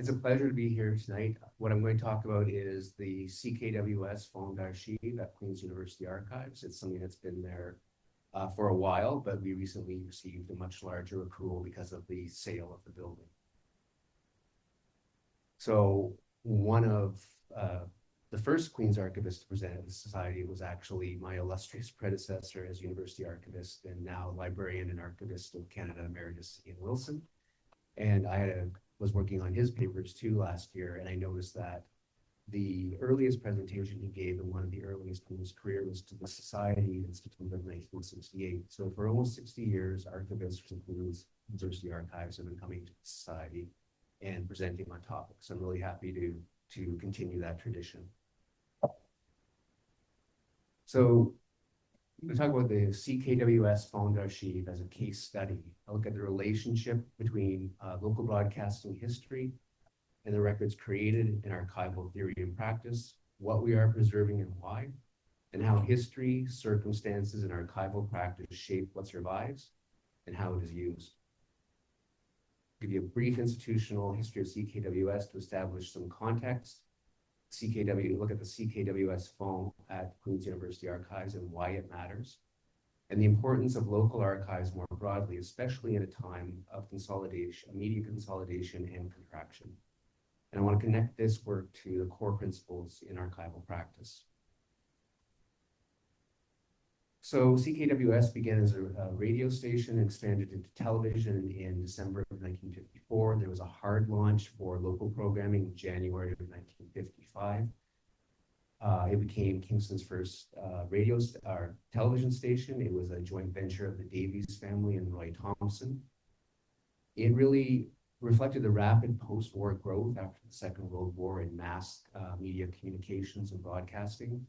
It's a pleasure to be here tonight. What I'm going to talk about is the CKWS Fonds archive at Queen's University Archives. It's something that's been there for a while, but we recently received a much larger accrual because of the sale of the building. So one of the first Queen's Archivist to present at the Society was actually my illustrious predecessor as University Archivist and now Librarian and Archivist of Canada Emeritus Ian Wilson. And I was working on his papers too last year, and I noticed that the earliest presentation he gave and one of the earliest in his career was to the Society in September of 1968. So for almost 60 years, archivists from Queen's University Archives have been coming to the Society and presenting on topics. I'm really happy to continue that tradition. So I'm going to talk about the CKWS Fonds archive as a case study. I'll look at the relationship between local broadcasting history and the records created in archival theory and practice, what we are preserving and why, and how history, circumstances, and archival practice shape what survives and how it is used. I'll give you a brief institutional history of CKWS to establish some context. Look at the CKWS Fonds at Queen's University Archives and why it matters, and the importance of local archives more broadly, especially in a time of consolidation, media consolidation and contraction. And I want to connect this work to the core principles in archival practice. So CKWS began as a radio station and expanded into television in December of 1954. There was a hard launch for local programming in January of 1955. It became Kingston's first television station. It was a joint venture of the Davies family and Roy Thompson. It really reflected the rapid post-war growth after the Second World War in mass media communications and broadcasting.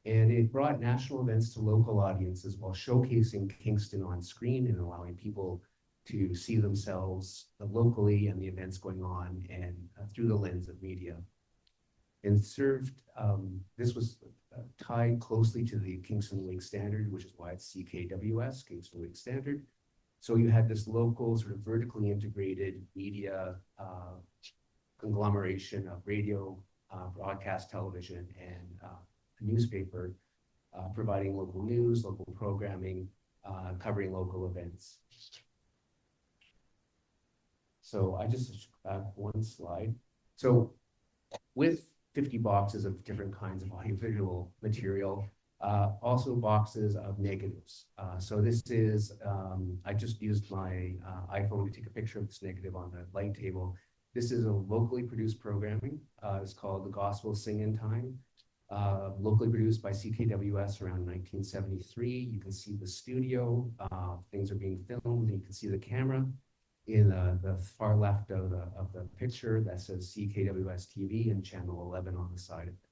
And it brought national events to local audiences while showcasing Kingston on screen and allowing people to see themselves locally and the events going on and through the lens of media. And this was tied closely to the Kingston Wake Standard, which is why it's CKWS, Kingston Wake Standard. So you had this local sort of vertically integrated media conglomeration of radio, broadcast television, and newspaper providing local news, local programming, covering local events. So I just one slide. So with 50 boxes of different kinds of audiovisual material, also boxes of negatives. So this is, I just used my iPhone to take a picture of this negative on the light table. This is a locally produced programming. It's called The Gospel Sing in Time. Locally produced by CKWS around 1973. You can see the studio, things are being filmed, and you can see the camera in the far left of the picture that says CKWS TV and channel 11 on the side of it.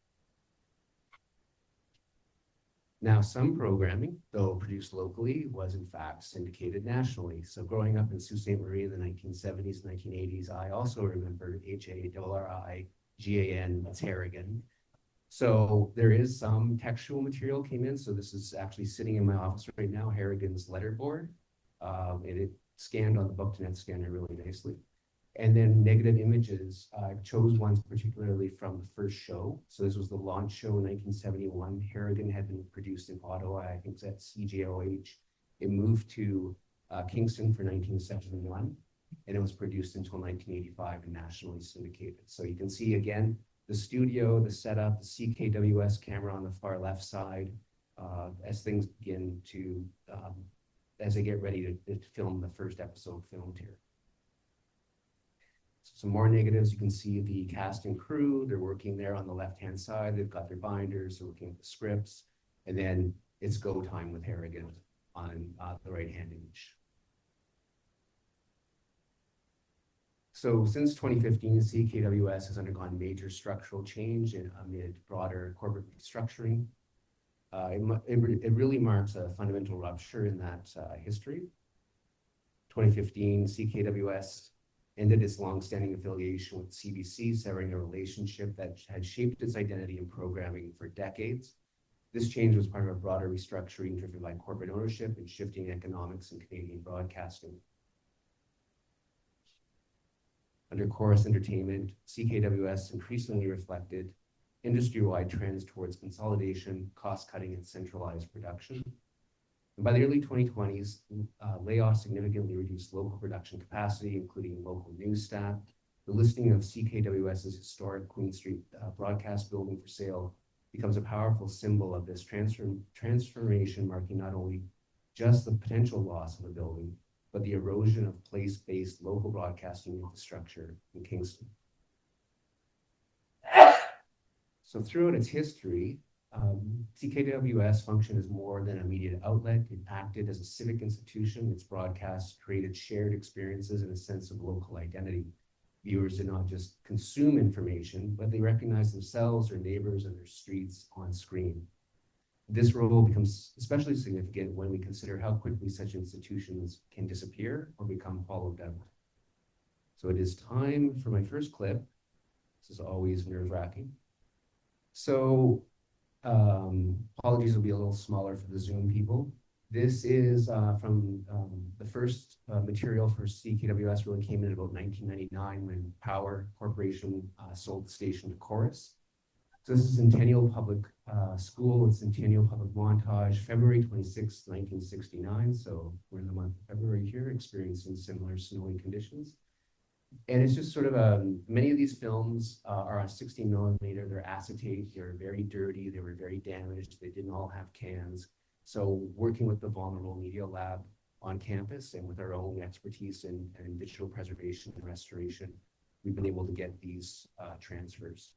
Now, some programming, though produced locally, was in fact syndicated nationally. So growing up in Sault Ste. Marie in the 1970s, 1980s, I also remembered HARRIGAN, that's Harrigan. So there is some textual material came in. So this is actually sitting in my office right now, Harrigan's letterboard. And it scanned on the Book2Net scanner really nicely. And then negative images, I chose ones particularly from the first show. So this was the launch show in 1971. Hernden had been produced in Ottawa, I think it's at CJOH. It moved to Kingston for 1971, and it was produced until 1985 and nationally syndicated. So you can see again, the studio, the setup, the CKWS camera on the far left side, as things begin to, as they get ready to film the first episode filmed here. So some more negatives, you can see the cast and crew, they're working there on the left-hand side, they've got their binders, they're looking at the scripts, and then it's go time with Harrigan on the right-hand image. So since 2015, CKWS has undergone major structural change amid broader corporate restructuring. It really marks a fundamental rupture in that history. 2015, CKWS ended its longstanding affiliation with CBC, severing a relationship that had shaped its identity and programming for decades. This change was part of a broader restructuring driven by corporate ownership and shifting economics in Canadian broadcasting. Under Chorus Entertainment, CKWS increasingly reflected industry-wide trends towards consolidation, cost-cutting, and centralized production. And by the early 2020s, layoffs significantly reduced local production capacity, including local news staff. The listing of CKWS's historic Queen Street broadcast building for sale becomes a powerful symbol of this transformation, marking not only just the potential loss of a building, but the erosion of place-based local broadcasting infrastructure in Kingston. So throughout its history, CKWS functioned as more than a media outlet. It acted as a civic institution. Its broadcasts created shared experiences and a sense of local identity. Viewers did not just consume information, but they recognized themselves, their neighbors, and their streets on screen. This role becomes especially significant when we consider how quickly such institutions can disappear or become hollowed out. So it is time for my first clip. This is always nerve-wracking. So apologies will be a little smaller for the Zoom people. This is from the first material for CKWS really came in about 1999 when Power Corporation sold the station to Chorus. So this is Centennial Public School with Centennial Public Montage, February 26, 1969. So we're in the month of February here, experiencing similar snowy conditions. And it's just sort of many of these films are on 16 millimeter. They're acetate. They're very dirty. They were very damaged. They didn't all have cans. So working with the Vulnerable Media Lab on campus and with our own expertise in digital preservation and restoration, we've been able to get these transfers.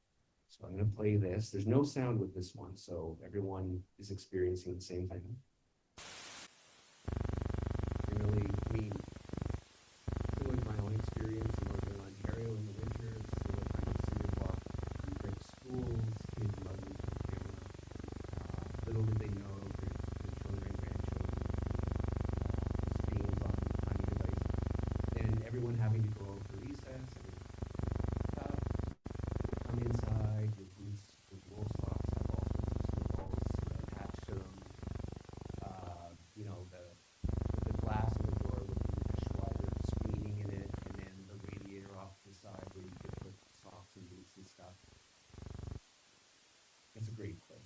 So I'm going to play this. There's no sound with this one, so everyone is experiencing the same thing. Really, like my own experience in Northern Ontario in the winter, still like I'm considered walk through brick schools, kids mugging for the camera. Little did they know their children and grandchildren screens on tiny devices, and everyone having to go out for recess and come inside with boots with wool socks, have all sorts of snowballs attached to them. You know, the glass in the door with the mesh wire screening in it, and then the radiator off to the side where you could put socks and boots and stuff. It's a great clip.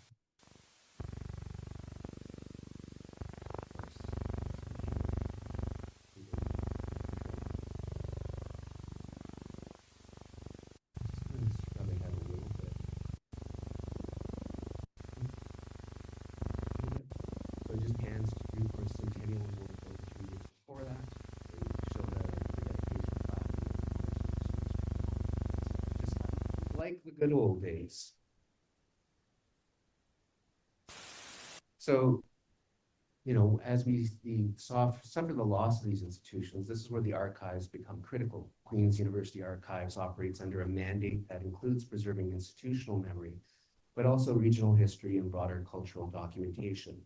Like the good old days. So, you know, as we suffer the loss of these institutions, this is where the archives become critical. Queen's University Archives operates under a mandate that includes preserving institutional memory, but also regional history and broader cultural documentation.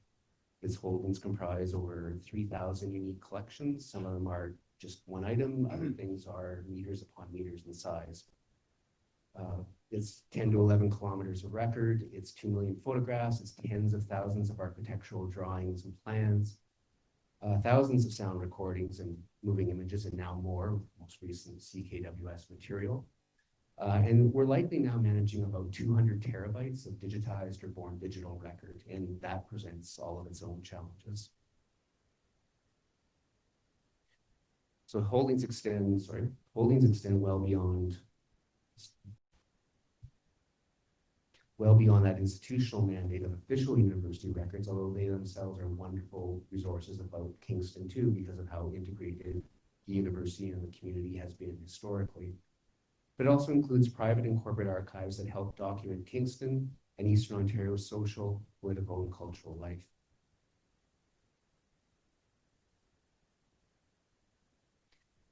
Its holdings comprise over 3,000 unique collections. Some of them are just one item, other things are meters upon meters in size. It's 10 to 11 kilometers of record. It's 2 million photographs. It's tens of thousands of architectural drawings and plans, thousands of sound recordings and moving images, and now more, with most recent CKWS material. And we're likely now managing about 200 terabytes of digitized or born digital record, and that presents all of its own challenges. So holdings extend well beyond that institutional mandate of official university records, although they themselves are wonderful resources about Kingston too, because of how integrated the university and the community has been historically. But it also includes private and corporate archives that help document Kingston and Eastern Ontario's social, political, and cultural life.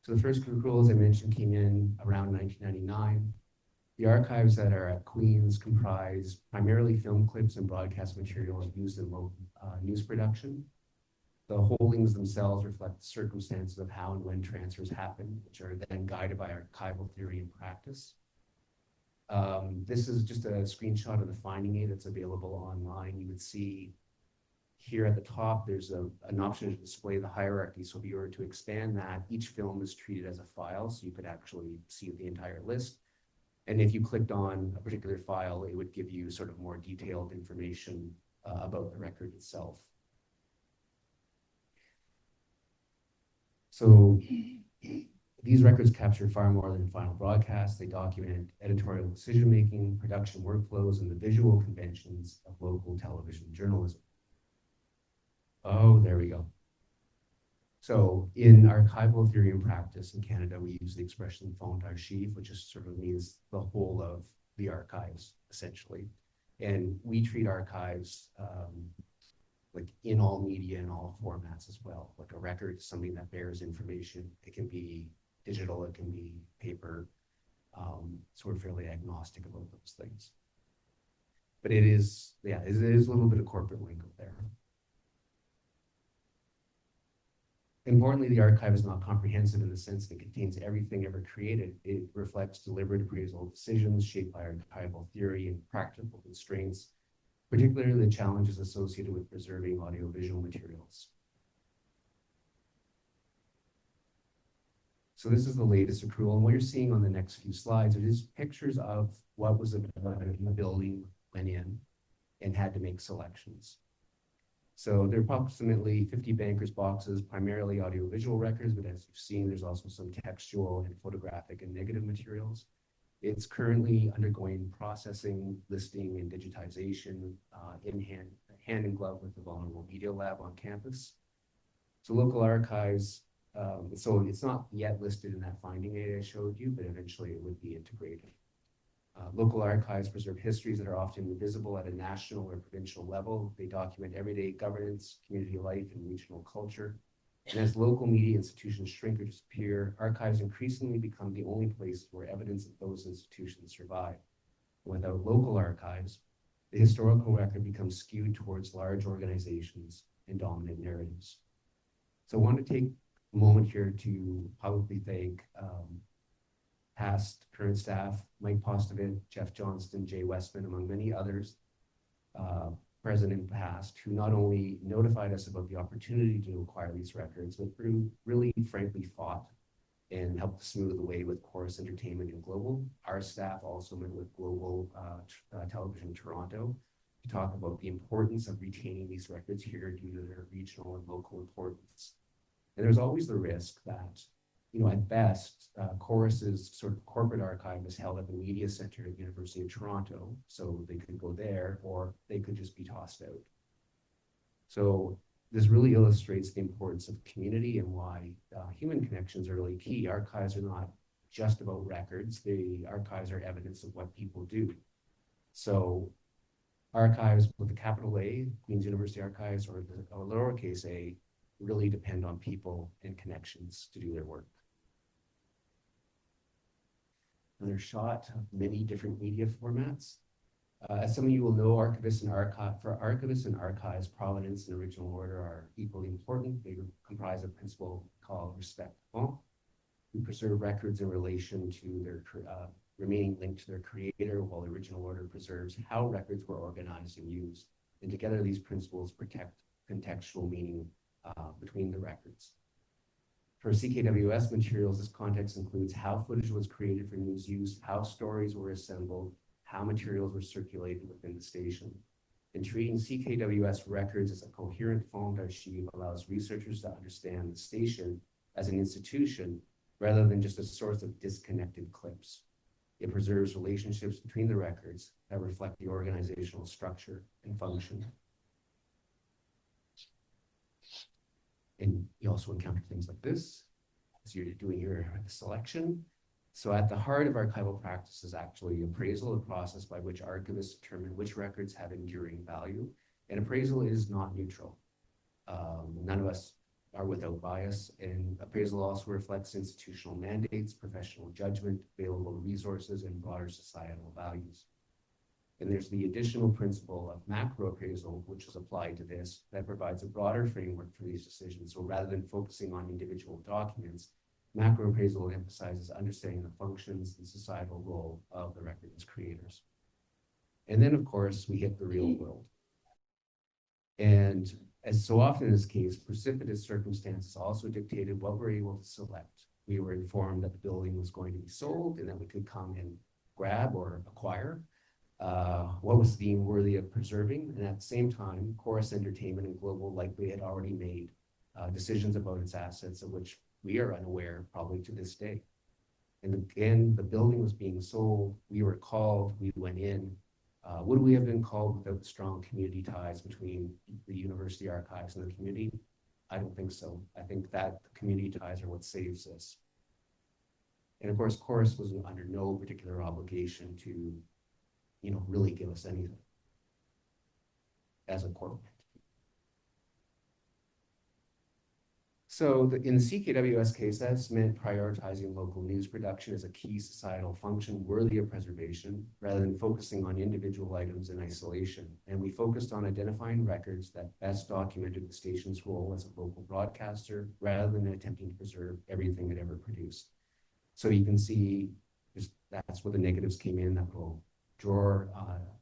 So the first accrual, as I mentioned, came in around 1999. The archives that are at Queen's comprise primarily film clips and broadcast materials used in local news production. The holdings themselves reflect the circumstances of how and when transfers happen, which are then guided by archival theory and practice. This is just a screenshot of the finding aid that's available online. You would see here at the top, there's an option to display the hierarchy. So if you were to expand that, each film is treated as a file, so you could actually see the entire list. And if you clicked on a particular file, it would give you sort of more detailed information about the record itself. So these records capture far more than final broadcasts. They document editorial decision-making, production workflows, and the visual conventions of local television journalism. Oh, there we go. So in archival theory and practice in Canada, we use the expression fond archive, which just sort of means the whole of the archives, essentially. And we treat archives like in all media and all formats as well. Like a record is something that bears information. It can be digital, it can be paper. So we're fairly agnostic about those things. But it is, yeah, it is a little bit of corporate lingo there. Importantly, the archive is not comprehensive in the sense that it contains everything ever created. It reflects deliberate appraisal decisions shaped by archival theory and practical constraints, particularly the challenges associated with preserving audiovisual materials. So this is the latest accrual, and what you're seeing on the next few slides are just pictures of what was in the building went in and had to make selections. So there are approximately 50 bankers boxes, primarily audiovisual records, but as you've seen, there's also some textual and photographic and negative materials. It's currently undergoing processing, listing, and digitization in hand in glove with the Vulnerable Media Lab on campus. So local archives, so it's not yet listed in that finding aid I showed you, but eventually it would be integrated. Local archives preserve histories that are often invisible at a national or provincial level. They document everyday governance, community life, and regional culture. And as local media institutions shrink or disappear, archives increasingly become the only places where evidence of those institutions survive. Without local archives, the historical record becomes skewed towards large organizations and dominant narratives. So I want to take a moment here to publicly thank past, current staff, Mike Postovit, Jeff Johnston, Jay Westman, among many others, present and past, who not only notified us about the opportunity to acquire these records, but really frankly fought and helped smooth the way with Chorus Entertainment and Global. Our staff also met with Global Television Toronto to talk about the importance of retaining these records here due to their regional and local importance. And there's always the risk that, you know, at best, Chorus's sort of corporate archive is held at the Media Center at University of Toronto, so they could go there, or they could just be tossed out. So this really illustrates the importance of community and why human connections are really key. Archives are not just about records. The archives are evidence of what people do. So archives with a capital A, Queen's University Archives, or lowercase a, really depend on people and connections to do their work. Another shot of many different media formats. As some of you will know, archivists and archives, provenance and original order are equally important. They comprise a principle called respect fond. We preserve records in relation to their remaining linked to their creator, while the original order preserves how records were organized and used. And together, these principles protect contextual meaning between the records. For CKWS materials, this context includes how footage was created for news use, how stories were assembled, how materials were circulated within the station. And treating CKWS records as a coherent fond archive allows researchers to understand the station as an institution rather than just a source of disconnected clips. It preserves relationships between the records that reflect the organizational structure and function. And you also encounter things like this as you're doing your selection. So at the heart of archival practice is actually appraisal, a process by which archivists determine which records have enduring value. And appraisal is not neutral. None of us are without bias, and appraisal also reflects institutional mandates, professional judgment, available resources, and broader societal values. And there's the additional principle of macro appraisal, which is applied to this, that provides a broader framework for these decisions. So rather than focusing on individual documents, macro appraisal emphasizes understanding the functions and societal role of the record's creators. And then, of course, we hit the real world. And As so often in this case, precipitous circumstances also dictated what we're able to select. We were informed that the building was going to be sold and that we could come and grab or acquire what was deemed worthy of preserving. And at the same time, Chorus Entertainment and Global likely had already made decisions about its assets of which we are unaware probably to this day. And again, the building was being sold. We were called, we went in. Would we have been called without strong community ties between the university archives and the community? I don't think so. I think that the community ties are what saves us. And of course, Chorus was under no particular obligation to, really give us anything as a corporate. So in the CKWS case, that's meant prioritizing local news production as a key societal function worthy of preservation, rather than focusing on individual items in isolation. And we focused on identifying records that best documented the station's role as a local broadcaster, rather than attempting to preserve everything it ever produced. So you can see that's where the negatives came in, that little drawer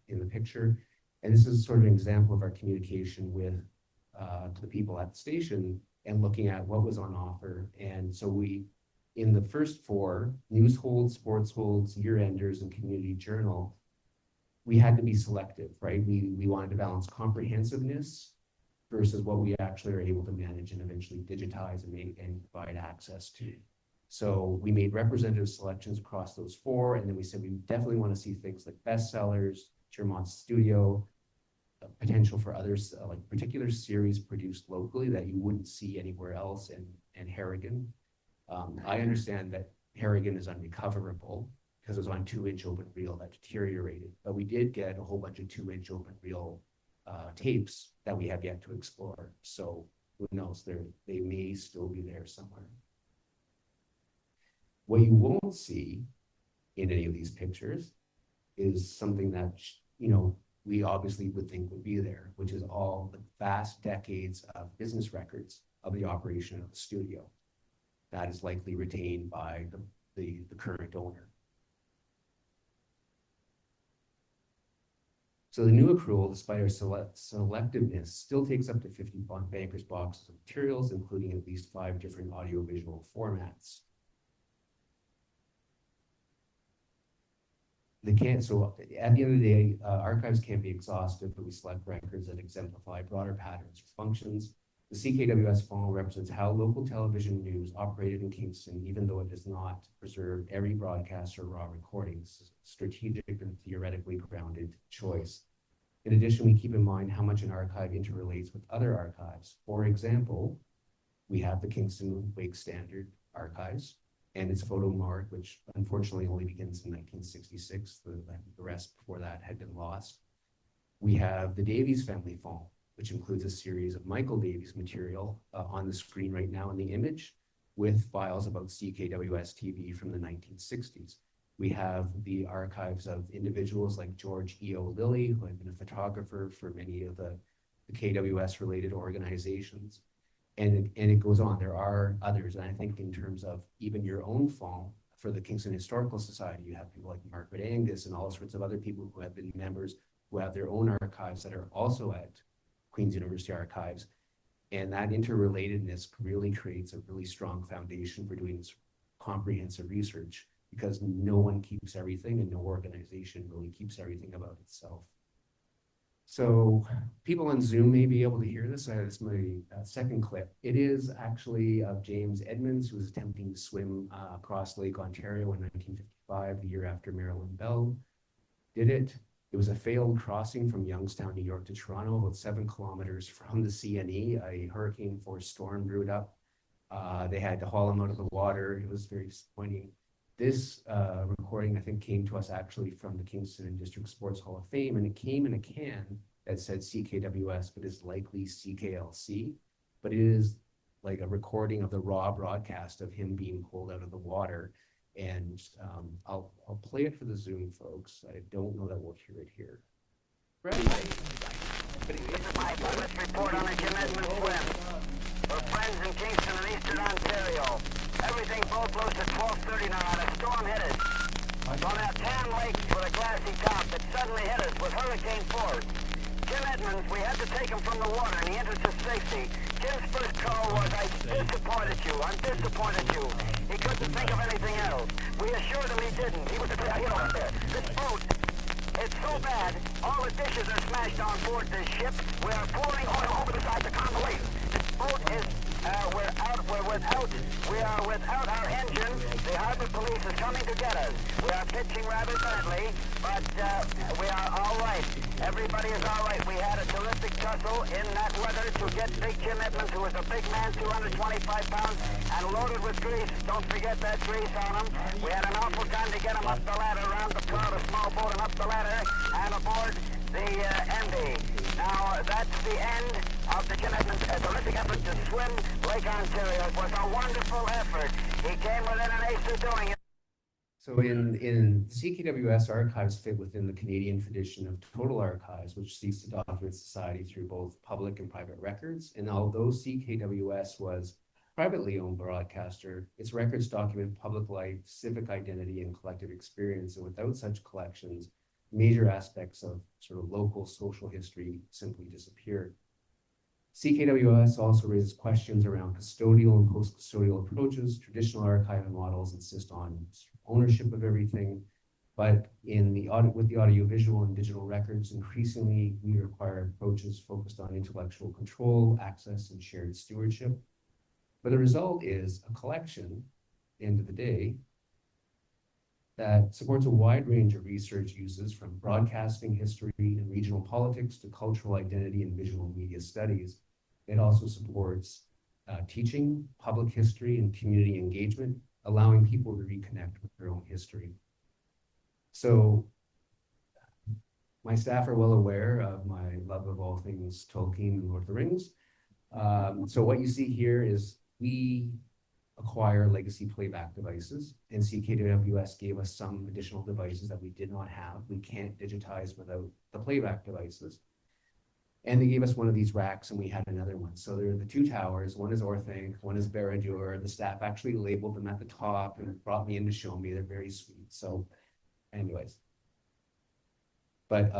in the picture. And this is sort of an example of our communication with to the people at the station, and looking at what was on offer. And so in the first four, news holds, sports holds, year-enders, and community journal, we had to be selective, right? We wanted to balance comprehensiveness versus what we actually are able to manage and eventually digitize and provide access to. So we made representative selections across those four, and then we said we definitely want to see things like bestsellers, Jermont's Studio, potential for others, like particular series produced locally that you wouldn't see anywhere else, and Hernden. I understand that Hernden is unrecoverable because it was on 2-inch open reel that deteriorated, but we did get a whole bunch of 2-inch open reel tapes that we have yet to explore. So who knows, they may still be there somewhere. What you won't see in any of these pictures is something that, we obviously would think would be there, which is all the vast decades of business records of the operation of the studio. That is likely retained by the current owner. So the new accrual, despite our selectiveness, still takes up to 50 bankers' boxes of materials, including at least 5 different audiovisual formats. So at the end of the day, archives can't be exhaustive, but we select records that exemplify broader patterns or functions. The CKWS Fonds represents how local television news operated in Kingston, even though it does not preserve every broadcast or raw recording. This is a strategic and theoretically grounded choice. In addition, we keep in mind how much an archive interrelates with other archives. For example, we have the Kingston Wake Standard archives and its photo mark, which unfortunately only begins in 1966. The rest before that had been lost. We have the Davies Family Fond, which includes a series of Michael Davies material on the screen right now in the image, with files about CKWS TV from the 1960s. We have the archives of individuals like George E.O. Lilly, who had been a photographer for many of the KWS-related organizations. And it goes on. There are others, and I think in terms of even your own fond for the Kingston Historical Society, you have people like Margaret Angus and all sorts of other people who have been members who have their own archives that are also at Queen's University Archives. And that interrelatedness really creates a really strong foundation for doing this comprehensive research, because no one keeps everything and no organization really keeps everything about itself. So people on Zoom may be able to hear this. This is my second clip. It is actually of James Edmonds, who was attempting to swim across Lake Ontario in 1955, the year after Marilyn Bell did it. It was a failed crossing from Youngstown, New York to Toronto, about 7 kilometers from the CNE. A hurricane-force storm brewed up. They had to haul him out of the water. It was very disappointing. This recording, I think, came to us actually from the Kingston and District Sports Hall of Fame, and it came in a can that said CKWS, but is likely CKLC. But it is like a recording of the raw broadcast of him being pulled out of the water. And I'll play it for the Zoom folks. I don't know that we'll hear it here. Right. This is my bonus report on the Jim Edmonds swim. For friends in Kingston and Eastern Ontario, everything boat close to 12:30 now and a storm hit us. On that tan lake with a glassy top that suddenly hit us with hurricane force. Jim Edmonds, we had to take him from the water in the interest of safety. Jim's first call was, I'm disappointed you. He couldn't think of anything else. We assured him he didn't. He was, this boat, it's so bad, all the dishes are smashed on board this ship. We are pouring oil over the side of the convoy. This boat is, we are without our engine. The harbor police is coming to get us. We are pitching rather badly, but we are all right. Everybody is all right. We had a terrific tussle in that weather to get Big Jim Edmonds, who was a big man, 225 pounds, and loaded with grease. Don't forget that grease on him. We had an awful time to get him up the ladder, around the prow of a small boat, and up the ladder, and aboard the MD. Now, that's the end of the Jim Edmonds' terrific effort to swim Lake Ontario. It was a wonderful effort. He came within an ace of doing it. So in CKWS archives fit within the Canadian tradition of total archives, which seeks to document society through both public and private records. And although CKWS was a privately owned broadcaster, its records document public life, civic identity, and collective experience. And without such collections, major aspects of sort of local social history simply disappear. CKWS also raises questions around custodial and post-custodial approaches. Traditional archival models insist on ownership of everything, but with the audiovisual and digital records, increasingly we require approaches focused on intellectual control, access, and shared stewardship. But the result is a collection, at the end of the day, that supports a wide range of research uses, from broadcasting history and regional politics to cultural identity and visual media studies. It also supports teaching, public history, and community engagement, allowing people to reconnect with their own history. So my staff are well aware of my love of all things Tolkien and Lord of the Rings. So what you see here is we acquire legacy playback devices, and CKWS gave us some additional devices that we did not have. We can't digitize without the playback devices. And they gave us one of these racks, and we had another one. So there are the two towers. One is Orthanc, one is Baradur. The staff actually labeled them at the top and brought me in to show me. They're very sweet. So anyways. But,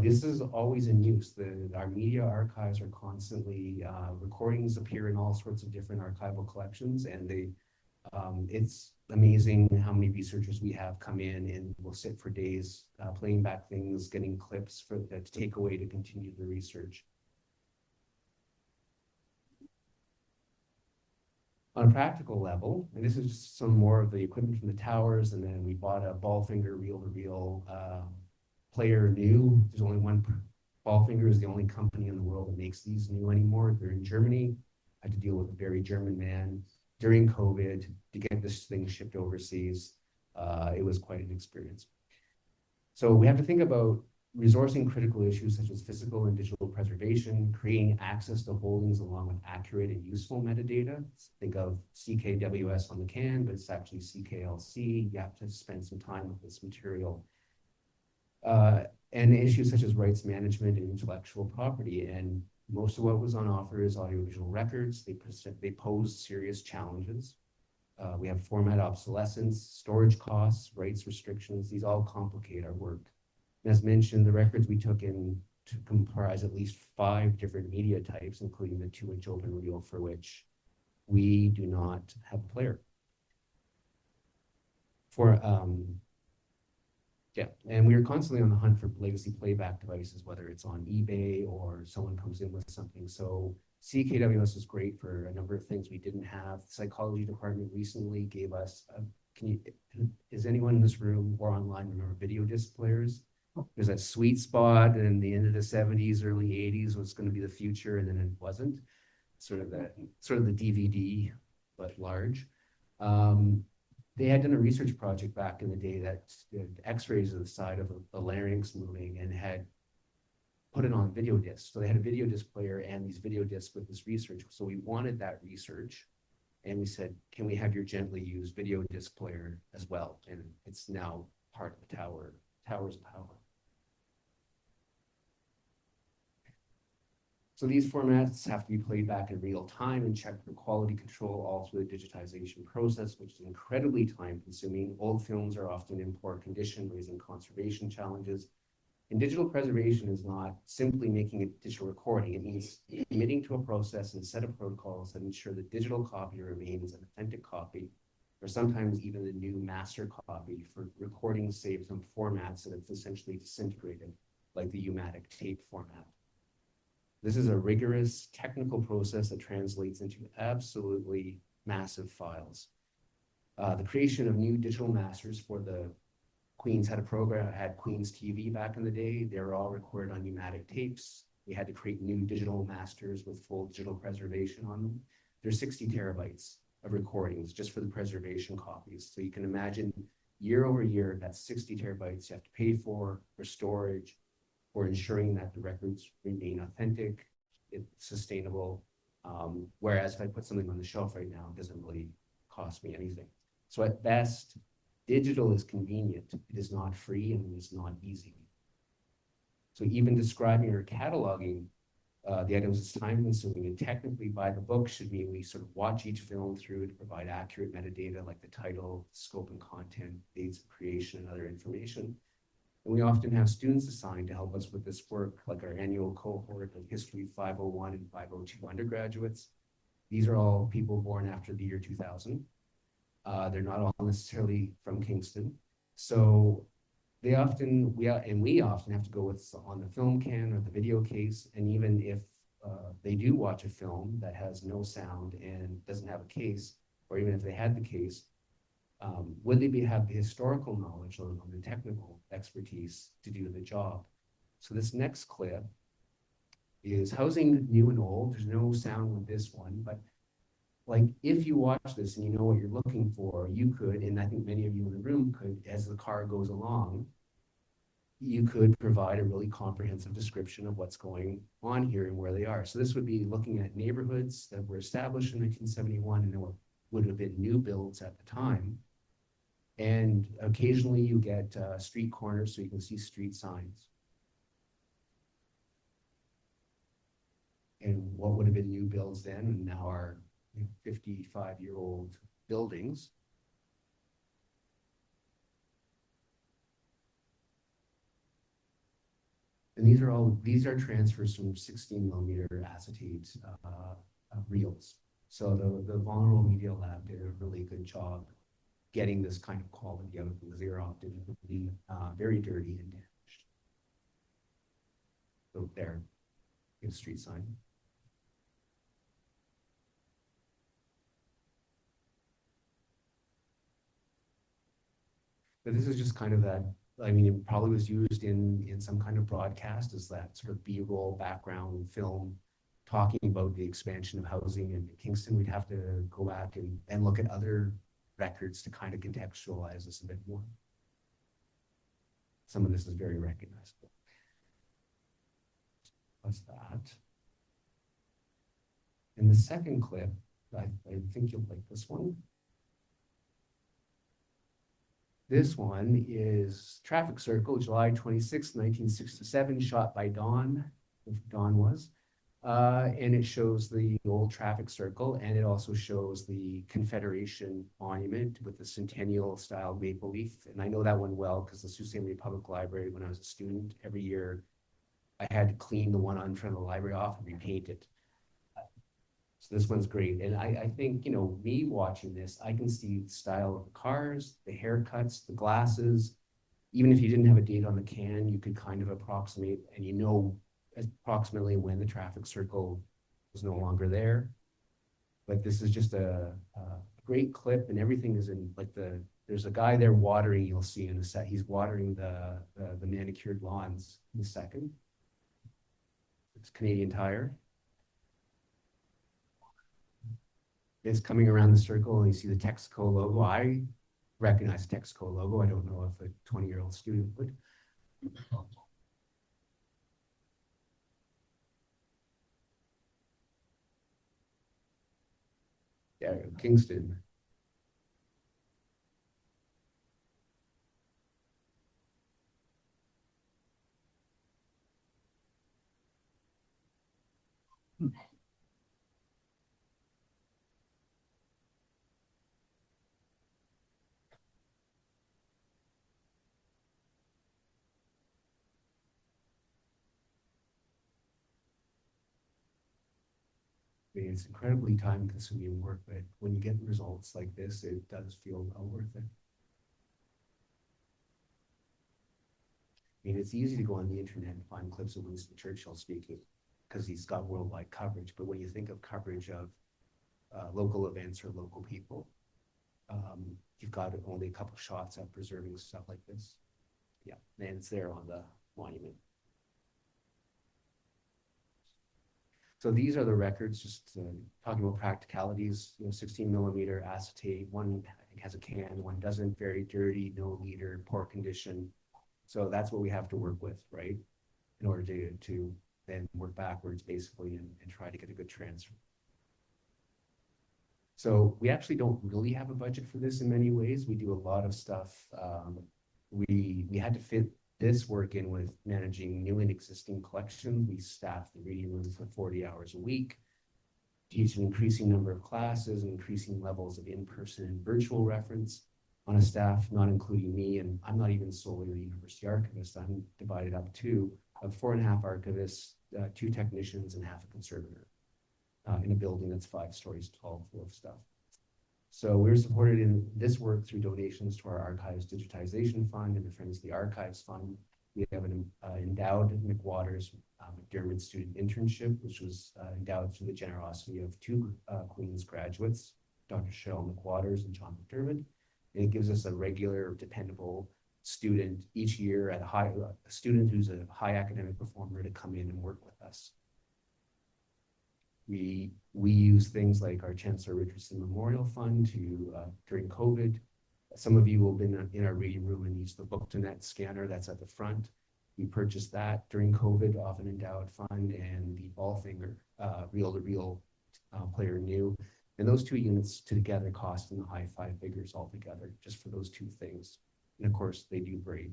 this is always in use. Our media archives are constantly, recordings appear in all sorts of different archival collections, and it's amazing how many researchers we have come in and will sit for days playing back things, getting clips to take away to continue the research. On a practical level, and this is just some more of the equipment from the towers, and then we bought a Ballfinger reel-to-reel player new. There's only one. Ballfinger is the only company in the world that makes these new anymore. They're in Germany. I had to deal with a very German man during COVID to get this thing shipped overseas. It was quite an experience. So we have to think about resourcing critical issues such as physical and digital preservation, creating access to holdings along with accurate and useful metadata. Think of CKWS on the can, but it's actually CKLC. You have to spend some time with this material. And issues such as rights management and intellectual property. And most of what was on offer is audiovisual records. They pose serious challenges. We have format obsolescence, storage costs, rights restrictions. These all complicate our work. And as mentioned, the records we took in to comprise at least 5 different media types, including the 2-inch open reel, for which we do not have a player. And we are constantly on the hunt for legacy playback devices, whether it's on eBay or someone comes in with something. So CKWS is great for a number of things we didn't have. The psychology department recently gave us, is anyone in this room or online remember video disc players? There's that sweet spot in the end of the 70s, early 80s was going to be the future, and then it wasn't. Sort of the DVD, but large. They had done a research project back in the day that did x-rays of the side of the larynx moving and had put it on video discs. So they had a video disc player and these video discs with this research. So we wanted that research, and we said, can we have your gently used video disc player as well? And it's now part of the tower's power. So these formats have to be played back in real time and checked for quality control all through the digitization process, which is incredibly time consuming. Old films are often in poor condition, raising conservation challenges. And digital preservation is not simply making a digital recording. It means committing to a process and set of protocols that ensure the digital copy remains an authentic copy, or sometimes even the new master copy for recordings saved from formats that have essentially disintegrated, like the U-matic tape format. This is a rigorous technical process that translates into absolutely massive files. The creation of new digital masters for the Queens had Queens TV back in the day. They were all recorded on pneumatic tapes. We had to create new digital masters with full digital preservation on them. There's 60 terabytes of recordings just for the preservation copies. So you can imagine year over year, that's 60 terabytes you have to pay for storage, for ensuring that the records remain authentic, it's sustainable. Whereas if I put something on the shelf right now, it doesn't really cost me anything. So at best, digital is convenient. It is not free and it is not easy. So even describing or cataloging the items is time consuming, and technically by the book should mean we sort of watch each film through to provide accurate metadata like the title, scope and content, dates of creation, and other information. And we often have students assigned to help us with this work, like our annual cohort of History 501 and 502 undergraduates. These are all people born after the year 2000. They're not all necessarily from Kingston. So we often have to go with on the film can or the video case. And even if they do watch a film that has no sound and doesn't have a case, or even if they had the case, would they have the historical knowledge or the technical expertise to do the job? So this next clip is housing new and old. There's no sound with this one, but like if you watch this and you know what you're looking for, you could, and I think many of you in the room could, as the car goes along, you could provide a really comprehensive description of what's going on here and where they are. So this would be looking at neighborhoods that were established in 1971 and what would have been new builds at the time. And occasionally you get street corners so you can see street signs. And what would have been new builds then and now are 55-year-old buildings. And these are transfers from 16 millimeter acetate reels. So the Vulnerable Media Lab did a really good job getting this kind of quality out because they are often very dirty and damaged. So there, a street sign. But this is just kind of that, I mean, it probably was used in some kind of broadcast as that sort of B-roll background film talking about the expansion of housing in Kingston. We'd have to go back and look at other records to kind of contextualize this a bit more. Some of this is very recognizable. What's that? In the second clip, I think you'll like this one. This one is Traffic Circle, July 26, 1967, shot by Don, if Don was. And it shows the old traffic circle, and it also shows the Confederation Monument with the centennial style maple leaf. And I know that one well because the Sault Ste. Marie Public Library, when I was a student, every year I had to clean the one on front of the library off and repaint it. So this one's great. And I think, you know, me watching this, I can see the style of the cars, the haircuts, the glasses. Even if you didn't have a date on the can, you could kind of approximate, and you know approximately when the traffic circle was no longer there. But this is just a great clip, and everything is in like there's a guy there watering, you'll see in a set. He's watering the manicured lawns in a second. It's Canadian Tire. It's coming around the circle and you see the Texaco logo. I recognize the Texaco logo. I don't know if a 20-year-old student would. Yeah, Kingston. mean, it's incredibly time-consuming work, but when you get results like this, it does feel well worth it. I mean, it's easy to go on the internet and find clips of Winston Churchill speaking because he's got worldwide coverage. But when you think of coverage of local events or local people, you've got only a couple shots at preserving stuff like this. Yeah, and it's there on the monument. So these are the records, just talking about practicalities, 16 millimeter acetate, one I think has a can, one doesn't, very dirty, no leader, poor condition. So that's what we have to work with, right? In order to then work backwards basically and try to get a good transfer. So we actually don't really have a budget for this in many ways. We do a lot of stuff. We had to fit this work in with managing new and existing collections. We staff the reading room for 40 hours a week, teach an increasing number of classes, increasing levels of in-person and virtual reference on a staff, not including me, and I'm not even solely the university archivist. I'm divided up of 4.5 archivists, 2 technicians, and half a conservator in a building that's 5 stories tall, full of stuff. So we're supported in this work through donations to our Archives Digitization Fund and the Friends of the Archives Fund. We have an endowed McWaters McDermott student internship, which was endowed through the generosity of 2 Queen's graduates, Dr. Cheryl McWaters and John McDermott. And it gives us a regular, dependable student each year at a student who's a high academic performer to come in and work with us. We use things like our Chancellor Richardson Memorial Fund to, during COVID, some of you will have been in our reading room and use the Book2Net scanner that's at the front. We purchased that during COVID off an endowed fund, and the Ballfinger reel-to-reel player new. And those 2 units together cost in the high 5 figures altogether, just for those 2 things. And of course, they do break.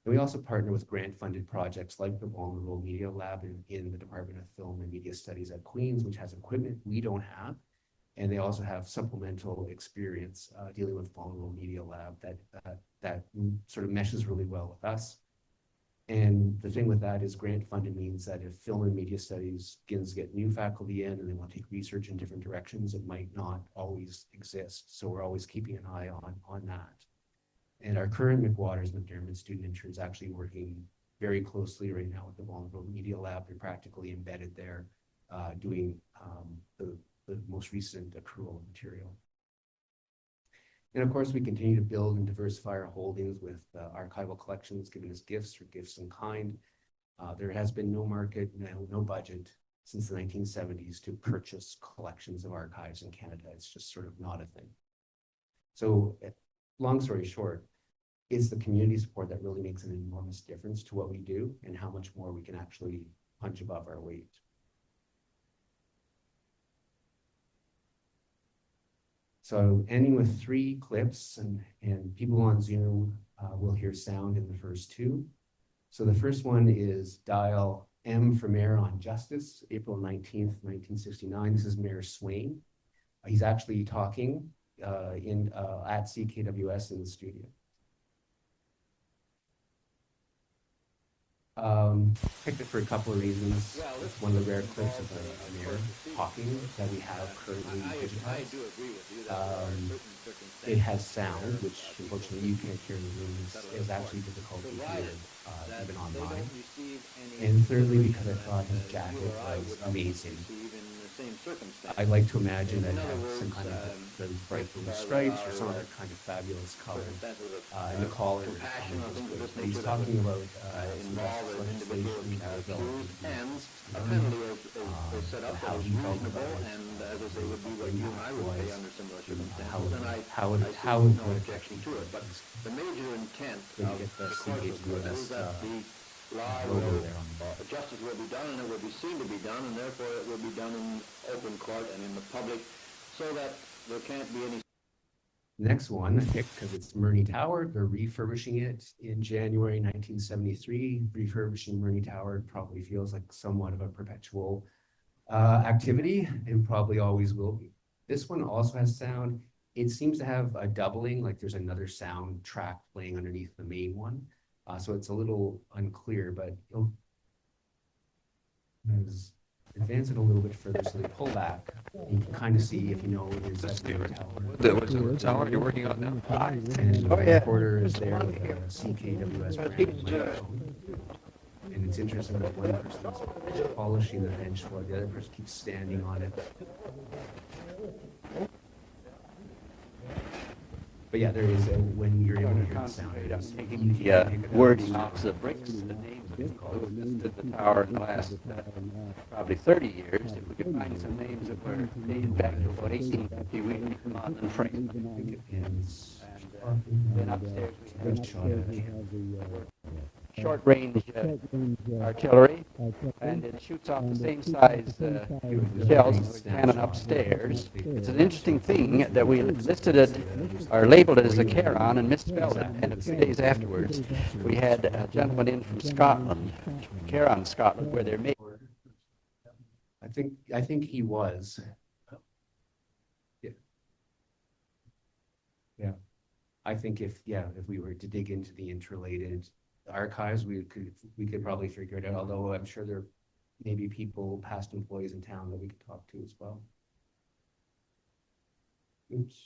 And we also partner with grant-funded projects like the Vulnerable Media Lab in the Department of Film and Media Studies at Queen's, which has equipment we don't have. And they also have supplemental experience dealing with Vulnerable Media Lab that sort of meshes really well with us. And the thing with that is grant funded means that if film and media studies begins to get new faculty in and they want to take research in different directions, it might not always exist. So we're always keeping an eye on that. And our current McWaters McDermott student intern is actually working very closely right now with the Vulnerable Media Lab. They're practically embedded there doing the most recent accrual of material. And of course, we continue to build and diversify our holdings with archival collections giving us gifts or gifts in kind. There has been no market, no budget since the 1970s to purchase collections of archives in Canada. It's just sort of not a thing. So long story short, it's the community support that really makes an enormous difference to what we do and how much more we can actually punch above our weight. So ending with 3 clips, and people on Zoom will hear sound in the first 2. So the first one is dial M for Mayor on Justice, April 19th, 1969. This is Mayor Swain. He's actually talking at CKWS in the studio. Picked it for a couple of reasons. It's one of the rare clips of a mayor talking that we have currently digitized. It has sound, which unfortunately you can't hear in the room. Is actually difficult to hear even online. And thirdly, because I thought his jacket was amazing. I like to imagine that it has some kind of really bright blue stripes or some other kind of fabulous color. And the collar is good. But he's talking about some legislation how he felt about how it would objection to it. But the major intent of the CKWS logo there on the bottom. Justice will be done, and it will be seen to be done, and therefore it will be done in open court and in the public, so that there can't be any. Next one I picked because it's Murney Tower. They're refurbishing it in January 1973. Refurbishing Murney Tower probably feels like somewhat of a perpetual activity, and probably always will be. This one also has sound. It seems to have a doubling, like there's another sound track playing underneath the main one. So it's a little unclear, but advance it a little bit further so they pull back. You can kind of see, if you know, is that the tower. The tower you're working on now? And the recorder is there with a CKWS brand microphone. And it's interesting that one person is polishing the bench while the other person keeps standing on it. But yeah, there is when you're able to hear the sound, it is Wording off the bricks, the names of the tower in the last probably 30 years. If we could find some names that were dated back to about 1850, we would come on and frame them. I think it ends. Then upstairs we Good have shot at it. short-range artillery, and it shoots off the same size shells as the cannon upstairs. It's an interesting thing that we listed it, or labeled it as a Charon, and misspelled it. And a few days afterwards, we had a gentleman in from Scotland, Charon, Scotland, where they're made. I think he was. Yeah. Yeah. I think if we were to dig into the interrelated archives, we could probably figure it out, although I'm sure there may be people, past employees in town that we could talk to as well. Oops.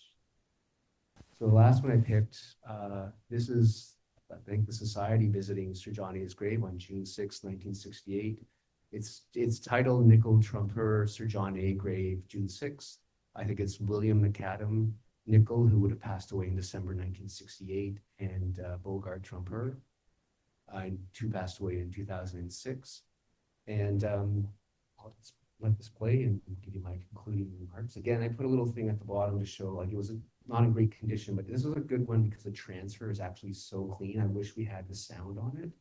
So the last one I picked, this is, I think, the Society visiting Sir John A.'s grave on June 6, 1968. It's titled Nickel Trumper Sir John A. Grave, June 6th. I think it's William McAdam Nickel, who would have passed away in December 1968, and Bogart Trumper, two passed away in 2006. And I'll just let this play and give you my concluding remarks. Again, I put a little thing at the bottom to show, like, it was not in great condition, but this was a good one because the transfer is actually so clean. I wish we had the sound on it.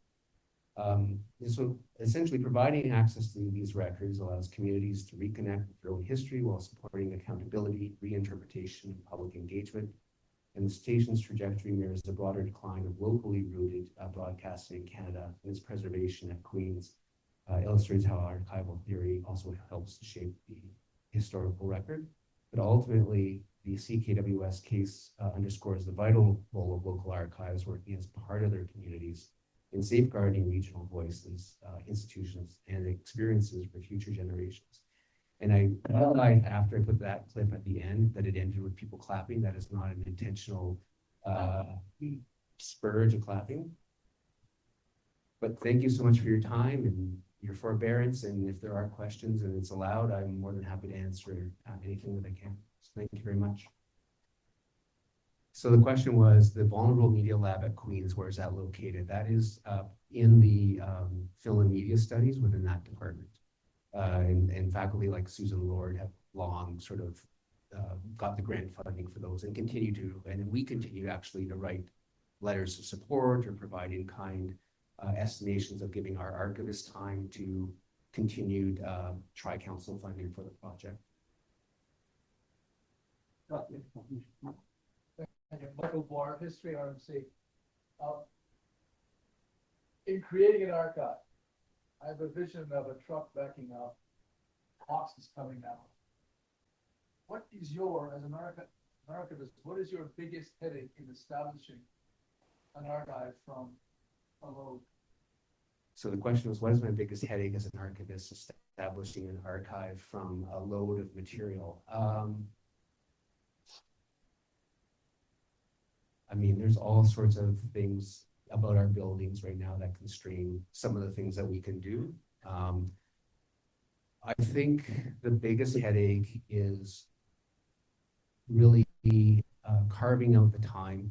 So essentially providing access to these records allows communities to reconnect with their own history while supporting accountability, reinterpretation, and public engagement. And the station's trajectory mirrors the broader decline of locally rooted broadcasting in Canada, and its preservation at Queen's illustrates how archival theory also helps to shape the historical record. But ultimately, the CKWS case underscores the vital role of local archives working as part of their communities in safeguarding regional voices, institutions, and experiences for future generations. And after I put that clip at the end, that it ended with people clapping. That is not an intentional spur to clapping. But thank you so much for your time and your forbearance. And if there are questions and it's allowed, I'm more than happy to answer anything that I can. So thank you very much. So the question was the Vulnerable Media Lab at Queen's, where is that located? That is in the Film and Media Studies within that department. And faculty like Susan Lord have long sort of got the grant funding for those and continue to, and we continue actually to write letters of support or provide in-kind estimations of giving our archivists time to continued tri-council funding for the project. Michael Bohr, History RMC. In creating an archive, I have a vision of a truck backing up, boxes coming out. What is as an archivist, what is your biggest headache in establishing an archive from a load? So the question was, what is my biggest headache as an archivist establishing an archive from a load of material? I mean, there's all sorts of things about our buildings right now that constrain some of the things that we can do. I think the biggest headache is really carving out the time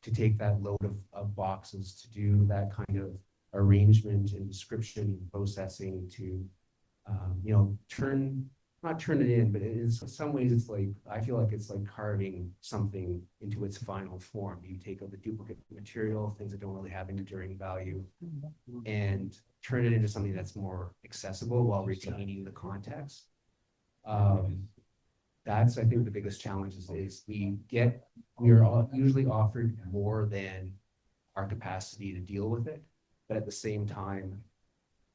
to take that load of boxes, to do that kind of arrangement and description and processing to, not turn it in, but in some ways it's like, I feel like it's like carving something into its final form. You take out the duplicate material, things that don't really have enduring value, and turn it into something that's more accessible while retaining the context. That's, I think, the biggest challenge is we are usually offered more than our capacity to deal with it. But at the same time,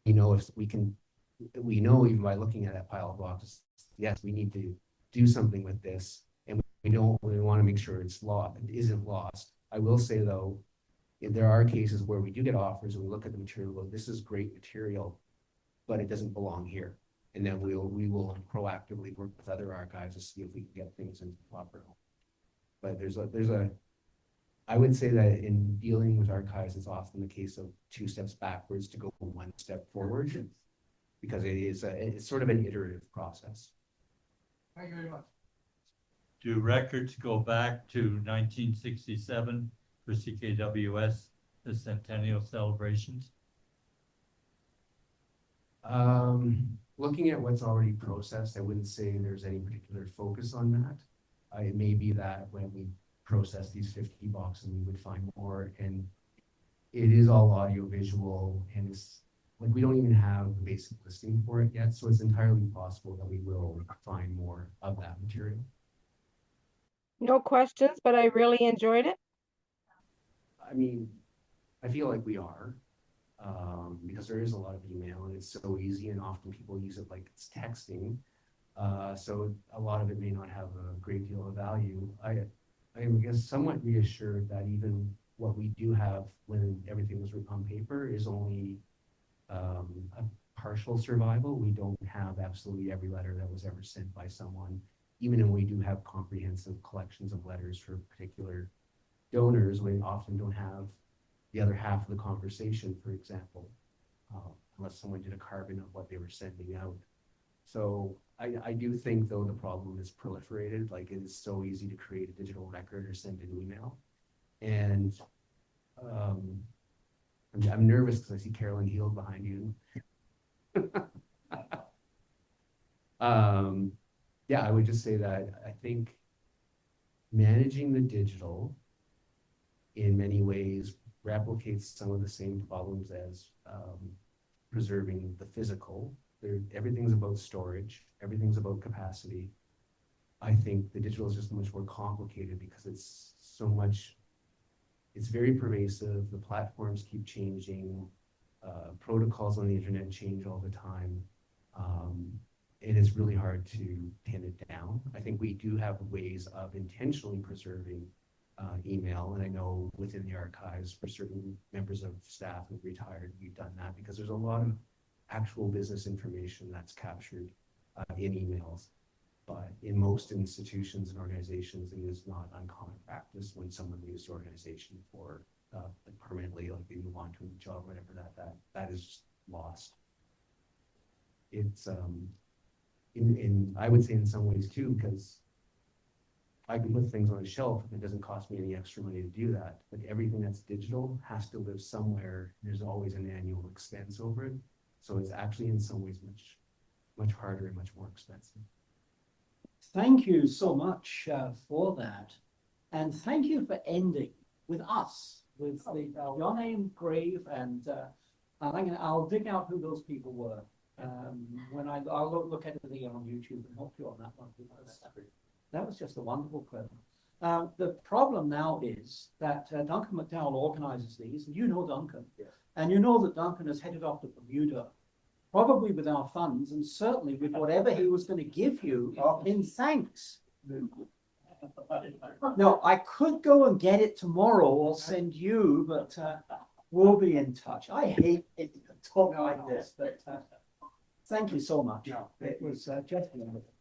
we know even by looking at that pile of boxes, yes, we need to do something with this, and we want to make sure it isn't lost. I will say though, there are cases where we do get offers and we look at the material, well, this is great material, but it doesn't belong here. And then we will proactively work with other archives to see if we can get things into proper. But I would say that in dealing with archives, it's often the case of 2 steps backwards to go 1 step forward, because it's sort of an iterative process. Thank you very much. Do records go back to 1967 for CKWS, the centennial celebrations? Looking at what's already processed, I wouldn't say there's any particular focus on that. It may be that when we process these 50 boxes, we would find more, and it is all audio visual, and it's like we don't even have the basic listing for it yet, so it's entirely possible that we will find more of that material. No questions, but I really enjoyed it. I mean, I feel like we are, because there is a lot of email and it's so easy, and often people use it like it's texting. So a lot of it may not have a great deal of value. I guess somewhat reassured that even what we do have when everything was written on paper is only a partial survival. We don't have absolutely every letter that was ever sent by someone, even when we do have comprehensive collections of letters for particular donors. We often don't have the other half of the conversation, for example, unless someone did a carbon of what they were sending out. So I do think, though, the problem is proliferated. Like, it is so easy to create a digital record or send an email. And I'm nervous because I see Carolyn Heald behind you. Yeah, I would just say that I think managing the digital in many ways replicates some of the same problems as preserving the physical. Everything's about storage, everything's about capacity. I think the digital is just much more complicated because it's so much, it's very pervasive. The platforms keep changing, protocols on the internet change all the time. And it's really hard to pin it down. I think we do have ways of intentionally preserving email, and I know within the archives for certain members of staff who've retired, we've done that because there's a lot of actual business information that's captured in emails. But in most institutions and organizations, it is not uncommon practice when someone leaves the organization for like permanently, like they move on to a new job, whatever, that is lost. It's I would say in some ways too, because I can put things on a shelf and it doesn't cost me any extra money to do that. But everything that's digital has to live somewhere. There's always an annual expense over it. So it's actually in some ways much harder and much more expensive. Thank you so much for that. And thank you for ending with us, with your name, grave, and I'll dig out who those people were. When I'll look at it on YouTube and help you on that one. That was just a wonderful clip. The problem now is that Duncan McDowell organizes these, and you know Duncan. Yeah. And you know that Duncan has headed off to Bermuda, probably with our funds, and certainly with whatever he was going to give you in thanks. No, I could go and get it tomorrow or send you, but we'll be in touch. I hate it to talk like this, but thank you so much. It was just wonderful.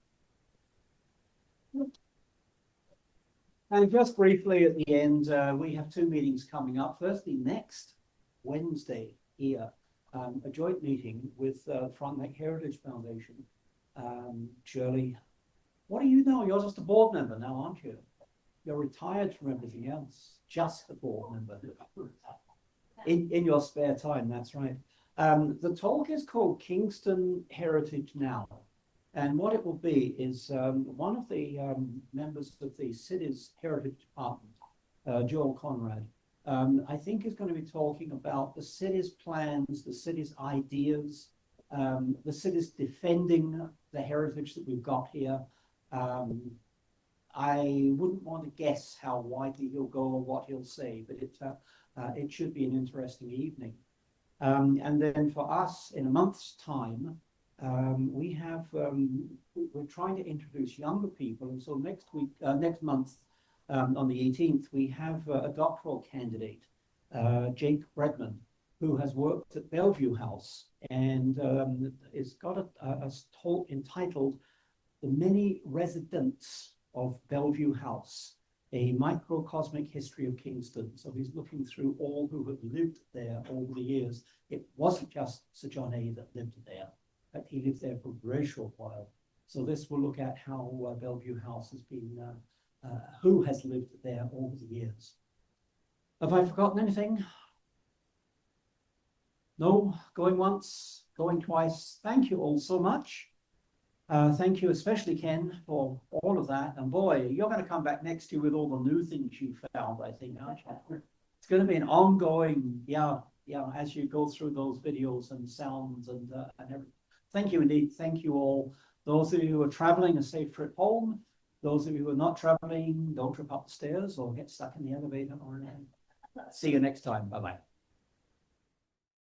And just briefly at the end, we have 2 meetings coming up. Firstly, next Wednesday here, a joint meeting with Frontenac Heritage Foundation. Shirley, what do you know? You're just a board member now, aren't you? You're retired from everything else, just a board member. In your spare time, that's right. The talk is called Kingston Heritage Now. And what it will be is one of the members of the city's heritage department, Joel Conrad, I think is going to be talking about the city's plans, the city's ideas, the city's defending the heritage that we've got here. I wouldn't want to guess how widely he'll go or what he'll say, but it should be an interesting evening. And then for us, in a month's time, we're trying to introduce younger people, and so next month, on the 18th, we have a doctoral candidate, Jake Bredman, who has worked at Bellevue House, and it's got a talk entitled "The Many Residents of Bellevue House: A Microcosmic History of Kingston." So he's looking through all who have lived there over the years. It wasn't just Sir John A. that lived there, but he lived there for a very short while. So this will look at how Bellevue House has been, who has lived there over the years. Have I forgotten anything? No? Going once, going twice. Thank you all so much. Thank you, especially Ken, for all of that. And boy, you're going to come back next year with all the new things you found, I think, aren't you? It's going to be an ongoing, yeah, as you go through those videos and sounds and everything. Thank you indeed. Thank you all. Those of you who are traveling, a safe trip home. Those of you who are not traveling, don't trip up the stairs or get stuck in the elevator or anything. See you next time. Bye-bye.